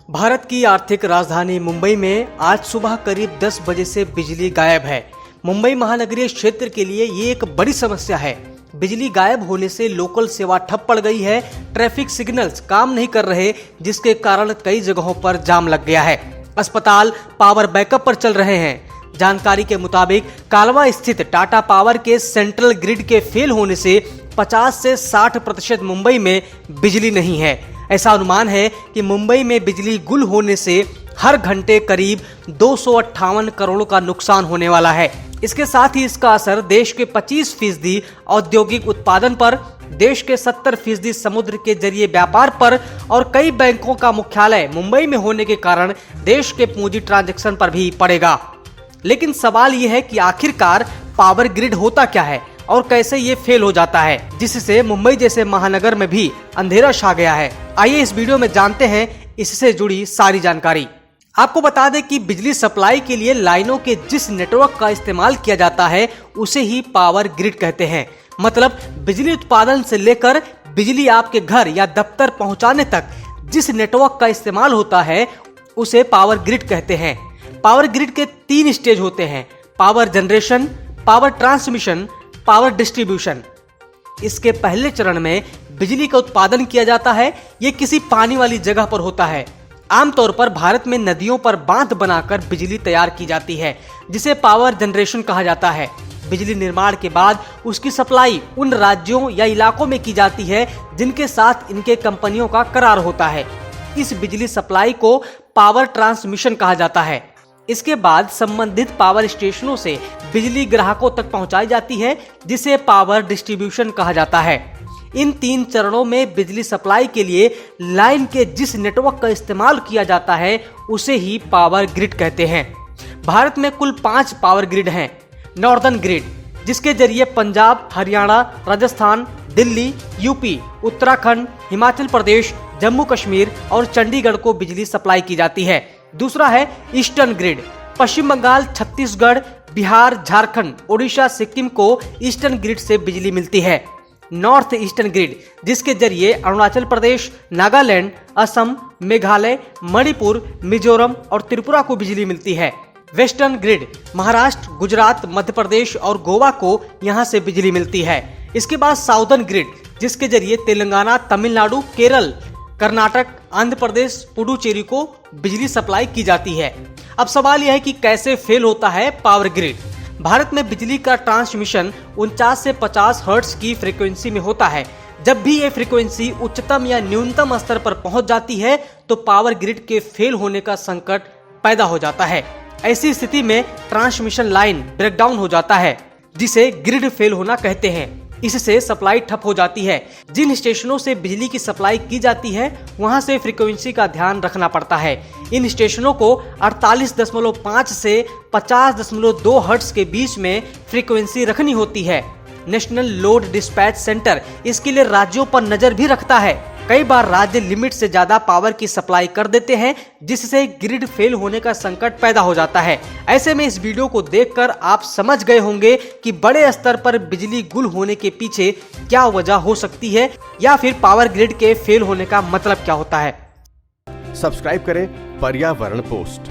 भारत की आर्थिक राजधानी मुंबई में आज सुबह करीब 10 बजे से बिजली गायब है। मुंबई महानगरीय क्षेत्र के लिए ये एक बड़ी समस्या है। बिजली गायब होने से लोकल सेवा ठप पड़ गई है। ट्रैफिक सिग्नल्स काम नहीं कर रहे, जिसके कारण कई जगहों पर जाम लग गया है। अस्पताल पावर बैकअप पर चल रहे हैं। जानकारी के मुताबिक कालवा स्थित टाटा पावर के सेंट्रल ग्रिड के फेल होने से 50 से 60% मुंबई में बिजली नहीं है। ऐसा अनुमान है कि मुंबई में बिजली गुल होने से हर घंटे करीब 258 करोड़ का नुकसान होने वाला है। इसके साथ ही इसका असर देश के 25% औद्योगिक उत्पादन पर, देश के 70% समुद्र के जरिए व्यापार पर और कई बैंकों का मुख्यालय मुंबई में होने के कारण देश के पूंजी ट्रांजैक्शन पर भी पड़ेगा। लेकिन सवाल यह है कि आखिरकार पावर ग्रिड होता क्या है और कैसे ये फेल हो जाता है, जिससे मुंबई जैसे महानगर में भी अंधेरा छा गया है। आइए इस वीडियो में जानते हैं इससे जुड़ी सारी जानकारी। आपको बता दें कि बिजली सप्लाई के लिए लाइनों के जिस नेटवर्क का इस्तेमाल किया जाता है उसे ही पावर ग्रिड कहते हैं। मतलब बिजली उत्पादन से लेकर बिजली आपके घर या दफ्तर पहुंचाने तक जिस नेटवर्क का इस्तेमाल होता है उसे पावर ग्रिड कहते हैं। पावर ग्रिड के 3 स्टेज होते हैं: power generation, power transmission, power distribution. इसके पहले चरण में बिजली का उत्पादन किया जाता है। ये किसी पानी वाली जगह पर होता है। आमतौर पर भारत में नदियों पर बांध बनाकर बिजली तैयार की जाती है, जिसे पावर जनरेशन कहा जाता है। बिजली निर्माण के बाद उसकी सप्लाई उन राज्यों या इलाकों में की जाती है जिनके साथ इनके कंपनियों का करार होता है। इस बिजली सप्लाई को पावर ट्रांसमिशन कहा जाता है। इसके बाद संबंधित पावर स्टेशनों से बिजली ग्राहकों तक पहुंचाई जाती है, जिसे पावर डिस्ट्रीब्यूशन कहा जाता है। इन 3 चरणों में बिजली सप्लाई के लिए लाइन के जिस नेटवर्क का इस्तेमाल किया जाता है उसे ही पावर ग्रिड कहते हैं। भारत में कुल 5 पावर ग्रिड हैं। नॉर्दर्न ग्रिड, जिसके जरिए पंजाब, हरियाणा, राजस्थान, दिल्ली, यूपी, उत्तराखंड, हिमाचल प्रदेश, जम्मू कश्मीर और चंडीगढ़ को बिजली सप्लाई की जाती है। दूसरा है ईस्टर्न ग्रिड। पश्चिम बंगाल, छत्तीसगढ़, बिहार, झारखंड, ओडिशा, सिक्किम को ईस्टर्न ग्रिड से बिजली मिलती है। नॉर्थ ईस्टर्न ग्रिड, जिसके जरिए अरुणाचल प्रदेश, नागालैंड, असम, मेघालय, मणिपुर, मिजोरम और त्रिपुरा को बिजली मिलती है। वेस्टर्न ग्रिड, महाराष्ट्र, गुजरात, मध्य प्रदेश और गोवा को यहाँ से बिजली मिलती है। इसके बाद साउदर्न ग्रिड, जिसके जरिए तेलंगाना, तमिलनाडु, केरल, कर्नाटक, आंध्र प्रदेश, पुडुचेरी को बिजली सप्लाई की जाती है। अब सवाल यह है कि कैसे फेल होता है पावर ग्रिड। भारत में बिजली का ट्रांसमिशन 49 से 50 हर्ट्ज की फ्रीक्वेंसी में होता है। जब भी ये फ्रीक्वेंसी उच्चतम या न्यूनतम स्तर पर पहुंच जाती है तो पावर ग्रिड के फेल होने का संकट पैदा हो जाता है। ऐसी स्थिति में ट्रांसमिशन लाइन ब्रेकडाउन हो जाता है, जिसे ग्रिड फेल होना कहते हैं। इससे सप्लाई ठप हो जाती है। जिन स्टेशनों से बिजली की सप्लाई की जाती है वहां से फ्रीक्वेंसी का ध्यान रखना पड़ता है। इन स्टेशनों को 48.5 से 50.2 हर्ट्ज के बीच में फ्रीक्वेंसी रखनी होती है। नेशनल लोड डिस्पैच सेंटर इसके लिए राज्यों पर नजर भी रखता है। कई बार राज्य लिमिट से ज्यादा पावर की सप्लाई कर देते हैं, जिससे ग्रिड फेल होने का संकट पैदा हो जाता है। ऐसे में इस वीडियो को देखकर आप समझ गए होंगे कि बड़े स्तर पर बिजली गुल होने के पीछे क्या वजह हो सकती है, या फिर पावर ग्रिड के फेल होने का मतलब क्या होता है। सब्सक्राइब करें पर्यावरण पोस्ट।